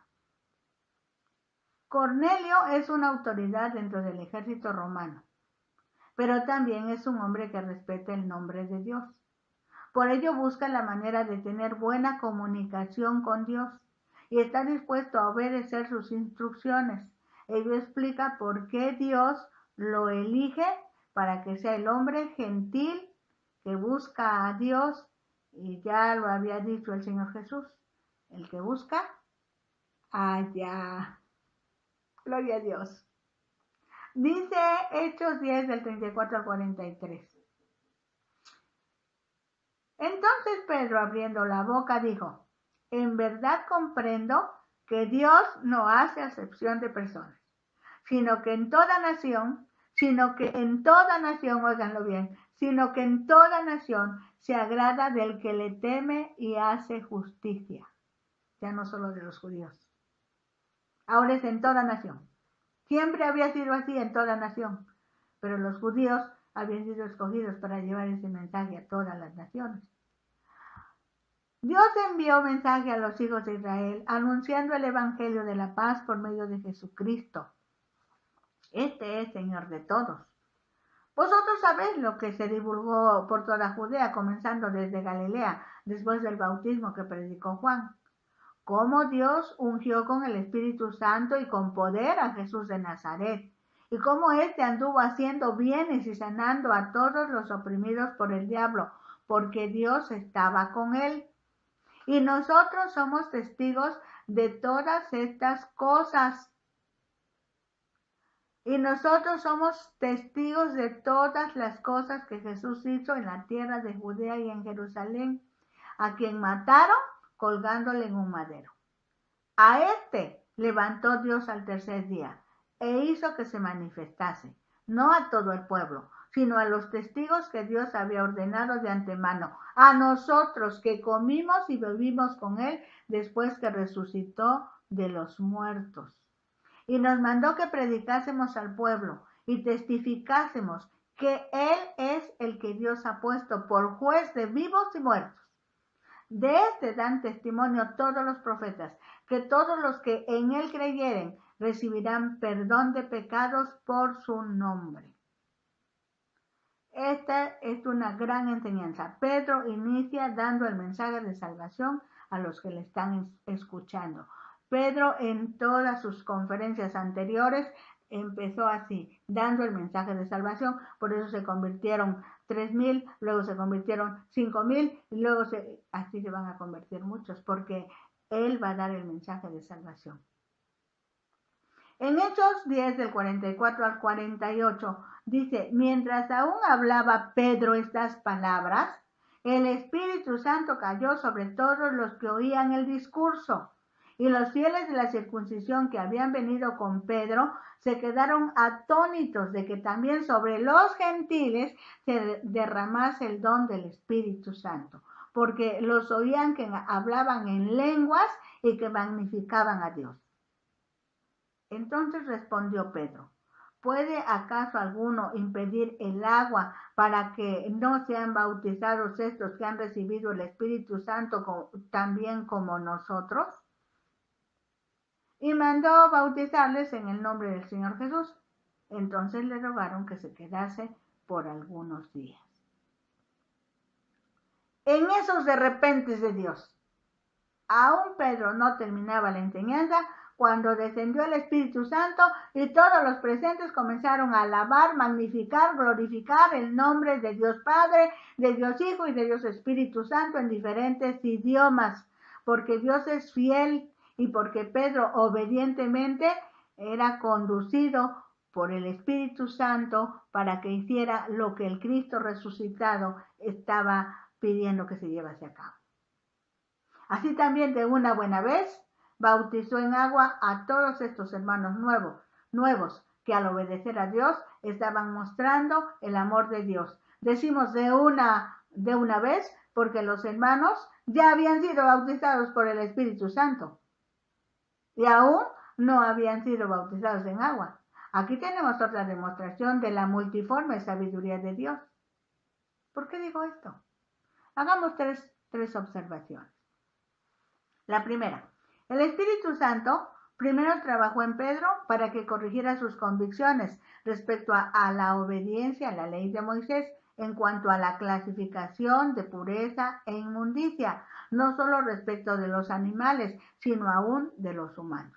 [SPEAKER 1] Cornelio es una autoridad dentro del ejército romano, pero también es un hombre que respeta el nombre de Dios. Por ello busca la manera de tener buena comunicación con Dios y está dispuesto a obedecer sus instrucciones. Ello explica por qué Dios lo elige para que sea el hombre gentil que busca a Dios, y ya lo había dicho el Señor Jesús: el que busca, halla. Gloria a Dios. Dice Hechos 10 del 34 al 43. Entonces Pedro, abriendo la boca, dijo: en verdad comprendo que Dios no hace acepción de personas, sino que en toda nación, óiganlo bien, sino que en toda nación se agrada del que le teme y hace justicia. Ya no solo de los judíos. Ahora es en toda nación. Siempre había sido así en toda nación, pero los judíos habían sido escogidos para llevar ese mensaje a todas las naciones. Dios envió mensaje a los hijos de Israel anunciando el evangelio de la paz por medio de Jesucristo. Este es Señor de todos. Vosotros sabéis lo que se divulgó por toda Judea, comenzando desde Galilea, después del bautismo que predicó Juan. Cómo Dios ungió con el Espíritu Santo y con poder a Jesús de Nazaret, y cómo éste anduvo haciendo bienes y sanando a todos los oprimidos por el diablo, porque Dios estaba con él. Y nosotros somos testigos de todas estas cosas. Y nosotros somos testigos de todas las cosas que Jesús hizo en la tierra de Judea y en Jerusalén, a quien mataron colgándole en un madero. A este levantó Dios al tercer día e hizo que se manifestase, no a todo el pueblo, sino a los testigos que Dios había ordenado de antemano, a nosotros que comimos y bebimos con él después que resucitó de los muertos. Y nos mandó que predicásemos al pueblo y testificásemos que él es el que Dios ha puesto por juez de vivos y muertos. De este dan testimonio todos los profetas, que todos los que en él creyeren recibirán perdón de pecados por su nombre. Esta es una gran enseñanza. Pedro inicia dando el mensaje de salvación a los que le están escuchando. Pedro en todas sus conferencias anteriores empezó así, dando el mensaje de salvación, por eso se convirtieron 3,000, luego se convirtieron 5,000 y luego así se van a convertir muchos, porque él va a dar el mensaje de salvación. En Hechos 10 del 44 al 48 dice, mientras aún hablaba Pedro estas palabras, el Espíritu Santo cayó sobre todos los que oían el discurso. Y los fieles de la circuncisión que habían venido con Pedro se quedaron atónitos de que también sobre los gentiles se derramase el don del Espíritu Santo, porque los oían que hablaban en lenguas y que magnificaban a Dios. Entonces respondió Pedro, ¿puede acaso alguno impedir el agua para que no sean bautizados estos que han recibido el Espíritu Santo también como nosotros? Y mandó bautizarles en el nombre del Señor Jesús. Entonces le rogaron que se quedase por algunos días. En esos de repente de Dios, aún Pedro no terminaba la enseñanza cuando descendió el Espíritu Santo y todos los presentes comenzaron a alabar, magnificar, glorificar el nombre de Dios Padre, de Dios Hijo y de Dios Espíritu Santo en diferentes idiomas, porque Dios es fiel y porque Pedro obedientemente era conducido por el Espíritu Santo para que hiciera lo que el Cristo resucitado estaba pidiendo que se llevase a cabo. Así también de una buena vez bautizó en agua a todos estos hermanos nuevos que al obedecer a Dios estaban mostrando el amor de Dios. Decimos de una vez porque los hermanos ya habían sido bautizados por el Espíritu Santo y aún no habían sido bautizados en agua. Aquí tenemos otra demostración de la multiforme sabiduría de Dios. ¿Por qué digo esto? Hagamos tres observaciones. La primera, el Espíritu Santo primero trabajó en Pedro para que corrigiera sus convicciones respecto a la obediencia a la ley de Moisés en cuanto a la clasificación de pureza e inmundicia, no solo respecto de los animales, sino aún de los humanos.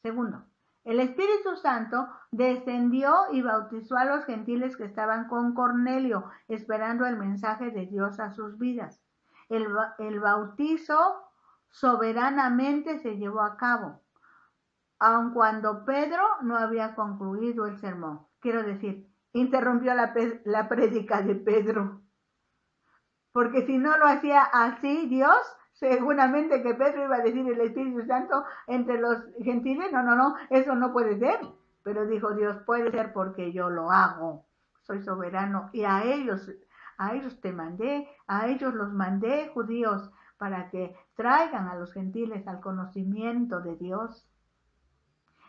[SPEAKER 1] Segundo, el Espíritu Santo descendió y bautizó a los gentiles que estaban con Cornelio, esperando el mensaje de Dios a sus vidas. El bautizo soberanamente se llevó a cabo, aun cuando Pedro no había concluido el sermón. Quiero decir, interrumpió la prédica de Pedro. Porque si no lo hacía así Dios, seguramente que Pedro iba a decir el Espíritu Santo entre los gentiles. No, eso no puede ser. Pero dijo Dios, puede ser porque yo lo hago. Soy soberano y a ellos te mandé, a ellos los mandé, judíos, para que traigan a los gentiles al conocimiento de Dios.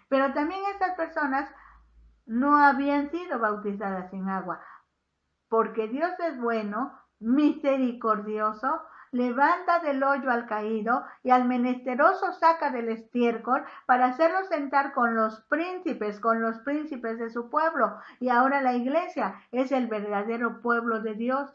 [SPEAKER 1] Pero también estas personas no habían sido bautizadas en agua, porque Dios es bueno, misericordioso, levanta del hoyo al caído y al menesteroso saca del estiércol para hacerlo sentar con los príncipes de su pueblo. Y ahora la iglesia es el verdadero pueblo de Dios.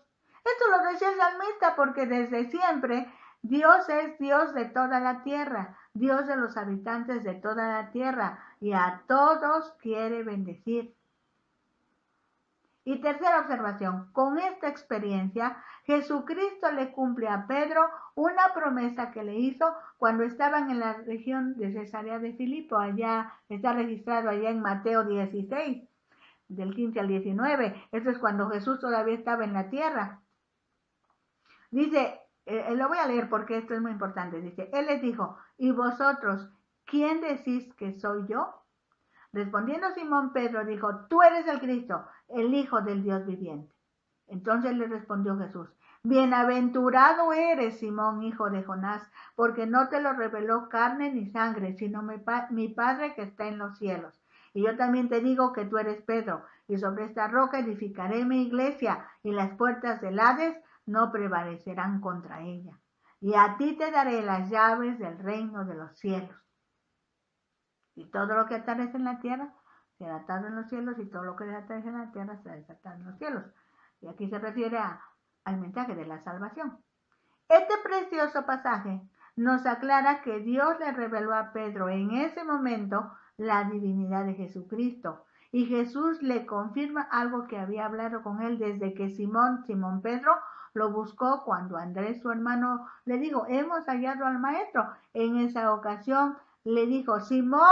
[SPEAKER 1] Esto lo decía el salmista porque desde siempre Dios es Dios de toda la tierra, Dios de los habitantes de toda la tierra, y a todos quiere bendecir. Y tercera observación, con esta experiencia, Jesucristo le cumple a Pedro una promesa que le hizo cuando estaban en la región de Cesarea de Filipo. Allá está registrado allá en Mateo 16, del 15 al 19. Esto es cuando Jesús todavía estaba en la tierra. Dice, lo voy a leer porque esto es muy importante. Dice, Él les dijo, ¿y vosotros quién decís que soy yo? Respondiendo Simón Pedro dijo, tú eres el Cristo, el Hijo del Dios viviente. Entonces le respondió Jesús, bienaventurado eres, Simón, hijo de Jonás, porque no te lo reveló carne ni sangre, sino mi Padre que está en los cielos. Y yo también te digo que tú eres Pedro, y sobre esta roca edificaré mi iglesia, y las puertas del Hades no prevalecerán contra ella. Y a ti te daré las llaves del reino de los cielos. Y todo lo que atares en la tierra será atado en los cielos, y todo lo que desatáis en la tierra será desatado en los cielos. Y aquí se refiere al mensaje de la salvación. Este precioso pasaje nos aclara que Dios le reveló a Pedro en ese momento la divinidad de Jesucristo. Y Jesús le confirma algo que había hablado con él desde que Simón Pedro lo buscó cuando Andrés, su hermano, le dijo, hemos hallado al maestro. En esa ocasión le dijo, Simón,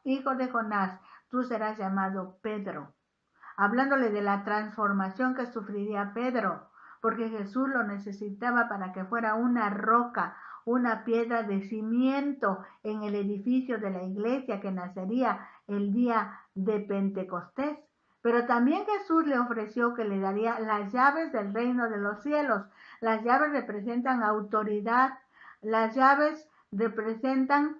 [SPEAKER 1] hijo de Jonás, tú serás llamado Pedro, hablándole de la transformación que sufriría Pedro, porque Jesús lo necesitaba para que fuera una roca, una piedra de cimiento en el edificio de la iglesia que nacería el día de Pentecostés. Pero también Jesús le ofreció que le daría las llaves del reino de los cielos. Las llaves representan autoridad, las llaves representan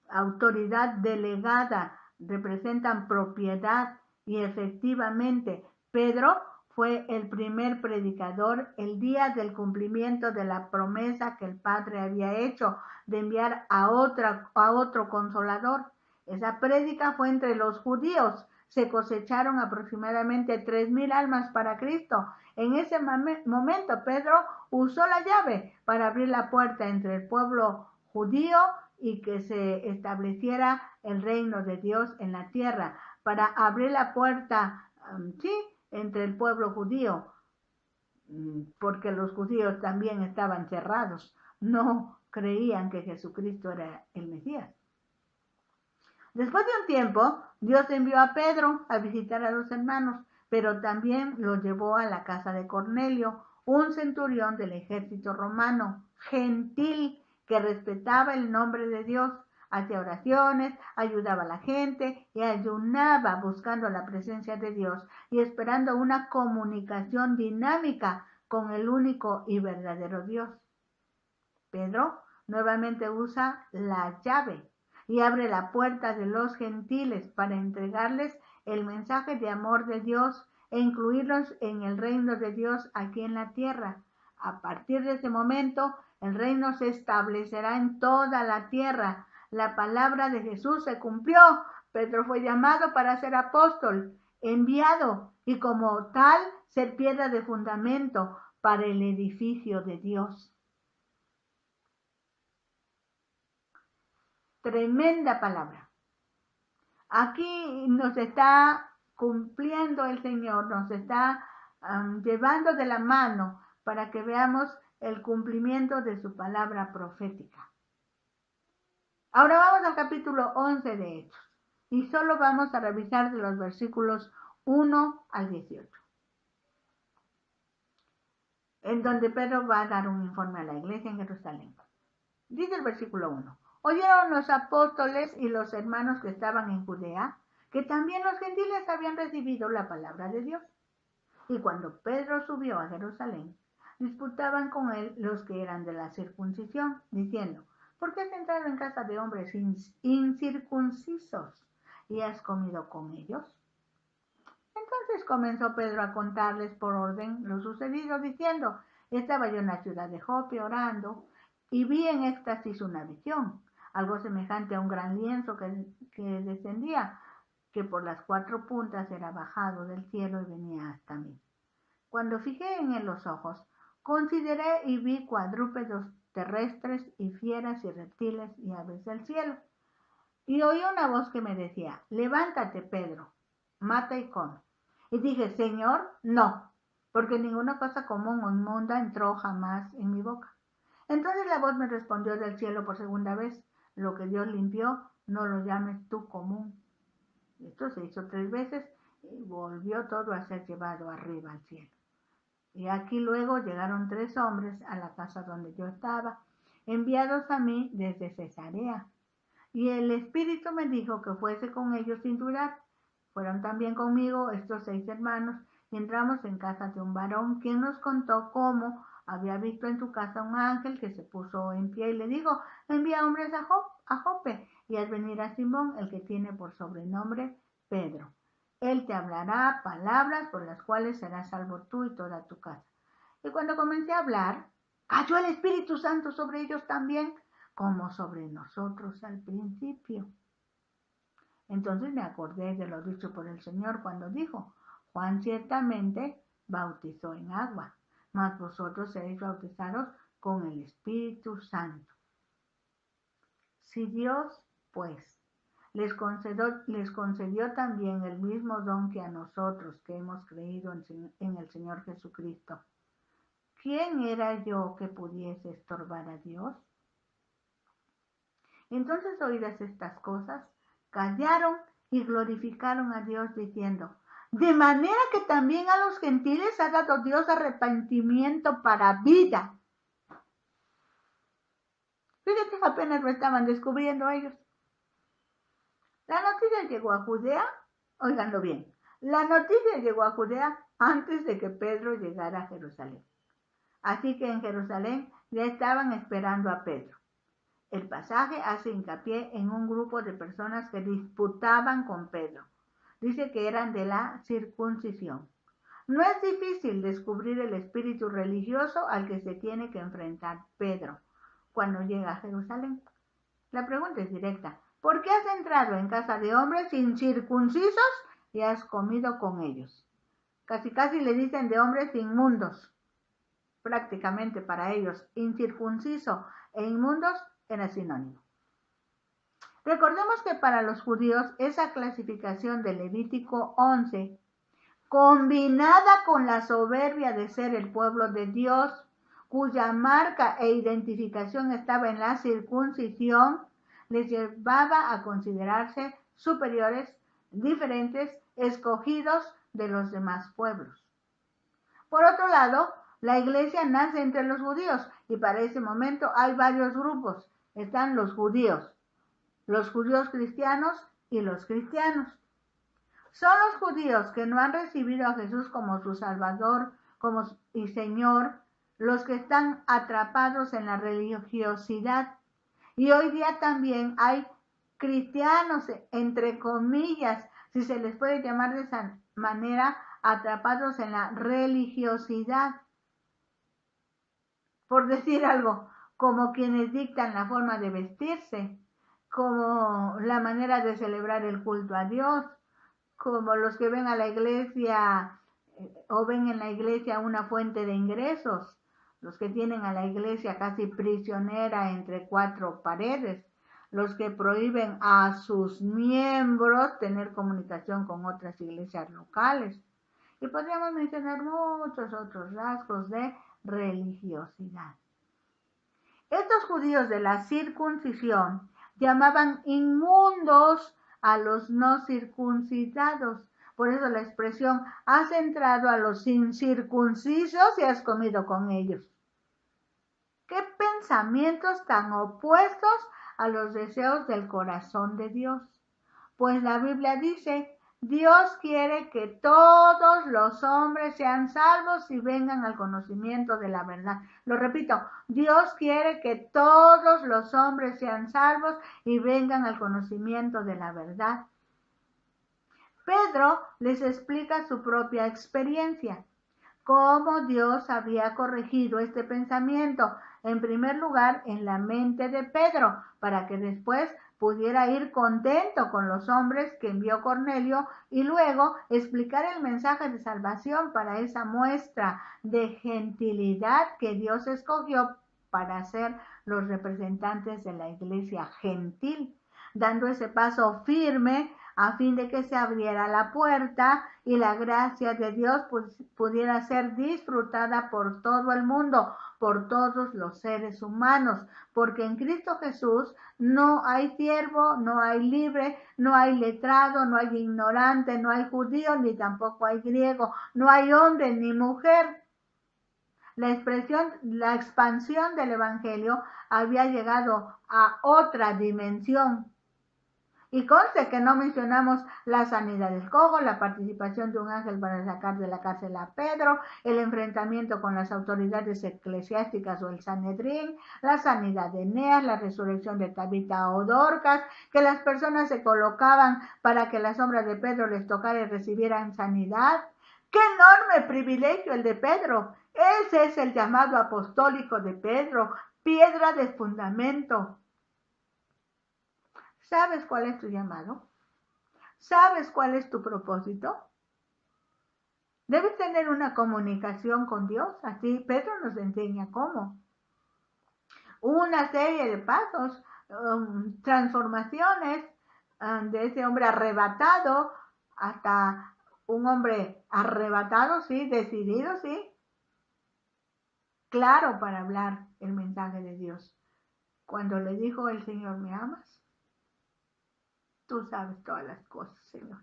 [SPEAKER 1] autoridad delegada, representan propiedad. Y efectivamente, Pedro fue el primer predicador el día del cumplimiento de la promesa que el Padre había hecho de enviar a otro consolador. Esa prédica fue entre los judíos. Se cosecharon aproximadamente 3,000 almas para Cristo. En ese momento, Pedro usó la llave para abrir la puerta entre el pueblo judío y que se estableciera el reino de Dios en la tierra, para abrir la puerta, entre el pueblo judío, porque los judíos también estaban cerrados, no creían que Jesucristo era el Mesías. Después de un tiempo, Dios envió a Pedro a visitar a los hermanos, pero también lo llevó a la casa de Cornelio, un centurión del ejército romano, gentil, que respetaba el nombre de Dios, hacía oraciones, ayudaba a la gente y ayunaba buscando la presencia de Dios y esperando una comunicación dinámica con el único y verdadero Dios. Pedro nuevamente usa la llave y abre la puerta de los gentiles para entregarles el mensaje de amor de Dios e incluirlos en el reino de Dios aquí en la tierra. A partir de ese momento, el reino se establecerá en toda la tierra. La palabra de Jesús se cumplió. Pedro fue llamado para ser apóstol, enviado y como tal ser piedra de fundamento para el edificio de Dios. Tremenda palabra. Aquí nos está cumpliendo el Señor, nos está llevando de la mano para que veamos el cumplimiento de su palabra profética. Ahora vamos al capítulo 11 de Hechos y solo vamos a revisar de los versículos 1 al 18, en donde Pedro va a dar un informe a la iglesia en Jerusalén. Dice el versículo 1. Oyeron los apóstoles y los hermanos que estaban en Judea que también los gentiles habían recibido la palabra de Dios. Y cuando Pedro subió a Jerusalén, disputaban con él los que eran de la circuncisión, diciendo, ¿por qué has entrado en casa de hombres incircuncisos y has comido con ellos? Entonces comenzó Pedro a contarles por orden lo sucedido, diciendo, estaba yo en la ciudad de Jope orando, y vi en éxtasis una visión, algo semejante a un gran lienzo que descendía, que por las 4 puntas era bajado del cielo y venía hasta mí. Cuando fijé en él los ojos, Consideré y vi cuadrúpedos terrestres y fieras y reptiles y aves del cielo. Y oí una voz que me decía: levántate, Pedro, mata y come. Y dije: Señor, no, porque ninguna cosa común o inmunda entró jamás en mi boca. Entonces la voz me respondió del cielo por segunda vez: lo que Dios limpió, no lo llames tú común. Esto se hizo 3 veces y volvió todo a ser llevado arriba al cielo. Y aquí luego llegaron 3 hombres a la casa donde yo estaba, enviados a mí desde Cesarea. Y el Espíritu me dijo que fuese con ellos sin dudar. Fueron también conmigo estos 6 hermanos, y entramos en casa de un varón, quien nos contó cómo había visto en su casa un ángel que se puso en pie y le dijo: envía hombres a Jope y haz venir a Simón, el que tiene por sobrenombre Pedro. Él te hablará palabras por las cuales serás salvo tú y toda tu casa. Y cuando comencé a hablar, cayó el Espíritu Santo sobre ellos también, como sobre nosotros al principio. Entonces me acordé de lo dicho por el Señor cuando dijo: Juan ciertamente bautizó en agua, mas vosotros seréis bautizados con el Espíritu Santo. Si Dios, pues, les concedió también el mismo don que a nosotros que hemos creído en el Señor Jesucristo, ¿quién era yo que pudiese estorbar a Dios? Entonces, oídas estas cosas, callaron y glorificaron a Dios diciendo: de manera que también a los gentiles ha dado Dios arrepentimiento para vida. Fíjate, apenas lo estaban descubriendo ellos. La noticia llegó a Judea, óiganlo bien, la noticia llegó a Judea antes de que Pedro llegara a Jerusalén. Así que en Jerusalén ya estaban esperando a Pedro. El pasaje hace hincapié en un grupo de personas que disputaban con Pedro. Dice que eran de la circuncisión. No es difícil descubrir el espíritu religioso al que se tiene que enfrentar Pedro cuando llega a Jerusalén. La pregunta es directa: ¿por qué has entrado en casa de hombres incircuncisos y has comido con ellos? Casi le dicen de hombres inmundos. Prácticamente para ellos, incircunciso e inmundos era sinónimo. Recordemos que para los judíos esa clasificación de Levítico 11, combinada con la soberbia de ser el pueblo de Dios, cuya marca e identificación estaba en la circuncisión, les llevaba a considerarse superiores, diferentes, escogidos de los demás pueblos. Por otro lado, la iglesia nace entre los judíos y para ese momento hay varios grupos. Están los judíos cristianos y los cristianos. Son los judíos que no han recibido a Jesús como su Salvador y Señor, los que están atrapados en la religiosidad. Y hoy día también hay cristianos, entre comillas, si se les puede llamar de esa manera, atrapados en la religiosidad. Por decir algo, como quienes dictan la forma de vestirse, como la manera de celebrar el culto a Dios, como los que ven a la iglesia o ven en la iglesia una fuente de ingresos, los que tienen a la iglesia casi prisionera entre 4 paredes, los que prohíben a sus miembros tener comunicación con otras iglesias locales. Y podríamos mencionar muchos otros rasgos de religiosidad. Estos judíos de la circuncisión llamaban inmundos a los no circuncidados. Por eso la expresión: has entrado a los incircuncisos y has comido con ellos. ¿Qué pensamientos tan opuestos a los deseos del corazón de Dios? Pues la Biblia dice: Dios quiere que todos los hombres sean salvos y vengan al conocimiento de la verdad. Lo repito, Dios quiere que todos los hombres sean salvos y vengan al conocimiento de la verdad. Pedro les explica su propia experiencia, cómo Dios había corregido este pensamiento, en primer lugar en la mente de Pedro, para que después pudiera ir contento con los hombres que envió Cornelio y luego explicar el mensaje de salvación para esa muestra de gentilidad que Dios escogió para ser los representantes de la iglesia gentil, dando ese paso firme a fin de que se abriera la puerta y la gracia de Dios pudiera ser disfrutada por todo el mundo, por todos los seres humanos, porque en Cristo Jesús no hay siervo, no hay libre, no hay letrado, no hay ignorante, no hay judío, ni tampoco hay griego, no hay hombre ni mujer. La expansión del Evangelio había llegado a otra dimensión. Y conste que no mencionamos la sanidad del cojo, la participación de un ángel para sacar de la cárcel a Pedro, el enfrentamiento con las autoridades eclesiásticas o el Sanedrín, la sanidad de Eneas, la resurrección de Tabita o Dorcas, que las personas se colocaban para que la sombra de Pedro les tocara y recibieran sanidad. ¡Qué enorme privilegio el de Pedro! Ese es el llamado apostólico de Pedro, piedra de fundamento. ¿Sabes cuál es tu llamado? ¿Sabes cuál es tu propósito? Debes tener una comunicación con Dios. Así Pedro nos enseña cómo. Una serie de pasos, transformaciones de ese hombre arrebatado hasta un hombre arrebatado, sí, decidido, sí, claro para hablar el mensaje de Dios. Cuando le dijo el Señor, ¿me amas? Tú sabes todas las cosas, Señor.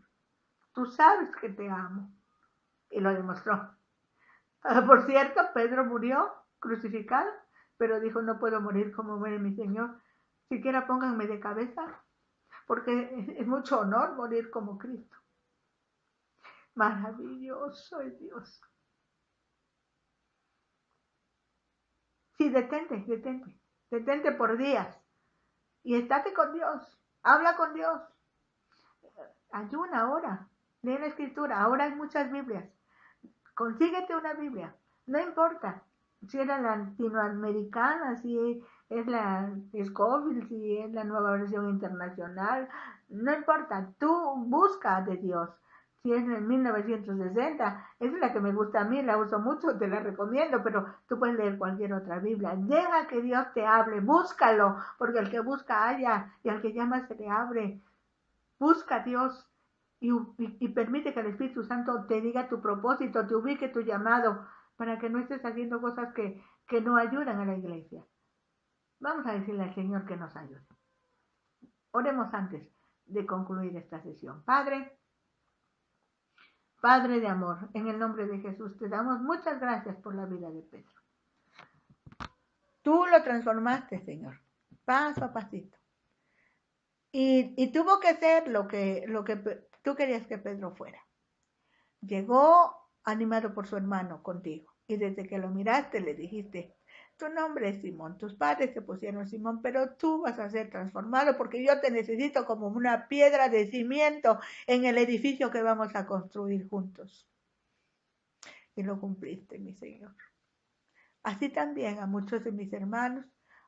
[SPEAKER 1] Tú sabes que te amo. Y lo demostró. Por cierto, Pedro murió crucificado, pero dijo, no puedo morir como muere mi Señor. Siquiera pónganme de cabeza, porque es mucho honor morir como Cristo. Maravilloso es Dios. Sí, detente por días y estate con Dios, habla con Dios, ayuna ahora, lee la escritura, ahora hay muchas Biblias, consíguete una Biblia, no importa si es la latinoamericana, si es la Scofield, si es la nueva versión internacional, no importa, tú busca de Dios. Si es en 1960, esa es la que me gusta a mí, la uso mucho, te la recomiendo, pero tú puedes leer cualquier otra Biblia. Deja que Dios te hable, búscalo, porque el que busca halla y al que llama se le abre. Busca a Dios y permite que el Espíritu Santo te diga tu propósito, te ubique tu llamado, para que no estés haciendo cosas que no ayudan a la iglesia. Vamos a decirle al Señor que nos ayude. Oremos antes de concluir esta sesión. Padre de amor, en el nombre de Jesús te damos muchas gracias por la vida de Pedro. Tú lo transformaste, Señor, paso a pasito. Y tuvo que ser lo que tú querías que Pedro fuera. Llegó animado por su hermano contigo. Y desde que lo miraste le dijiste, tu nombre es Simón, tus padres te pusieron Simón, pero tú vas a ser transformado porque yo te necesito como una piedra de cimiento en el edificio que vamos a construir juntos. Y lo cumpliste, mi Señor. Así también a muchos de mis hermanos,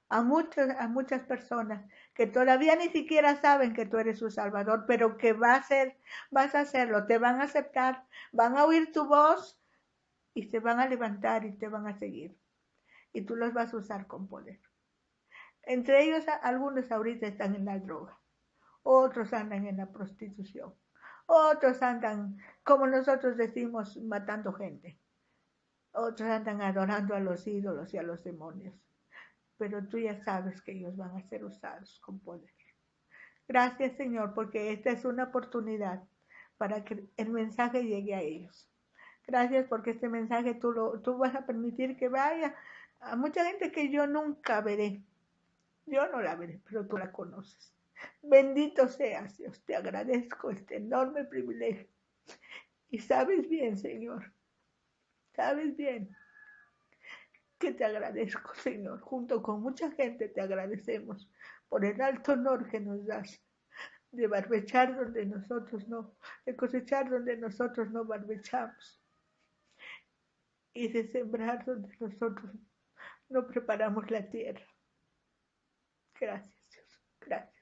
[SPEAKER 1] a muchas personas que todavía ni siquiera saben que tú eres su Salvador, pero que vas a hacerlo, te van a aceptar, van a oír tu voz y se van a levantar y te van a seguir. Y tú los vas a usar con poder. Entre ellos, algunos ahorita están en la droga, otros andan en la prostitución, otros andan, como nosotros decimos, matando gente. Otros andan adorando a los ídolos y a los demonios. Pero tú ya sabes que ellos van a ser usados con poder. Gracias, Señor, porque esta es una oportunidad para que el mensaje llegue a ellos. Gracias porque este mensaje tú vas a permitir que vaya a mucha gente que yo nunca veré. Yo no la veré, pero tú la conoces. Bendito seas, Dios. Te agradezco este enorme privilegio. Y sabes bien, Señor, sabes bien que te agradezco, Señor. Junto con mucha gente te agradecemos por el alto honor que nos das de barbechar donde nosotros no, de cosechar donde nosotros no barbechamos y de sembrar donde nosotros no preparamos la tierra. Gracias, Dios. Gracias.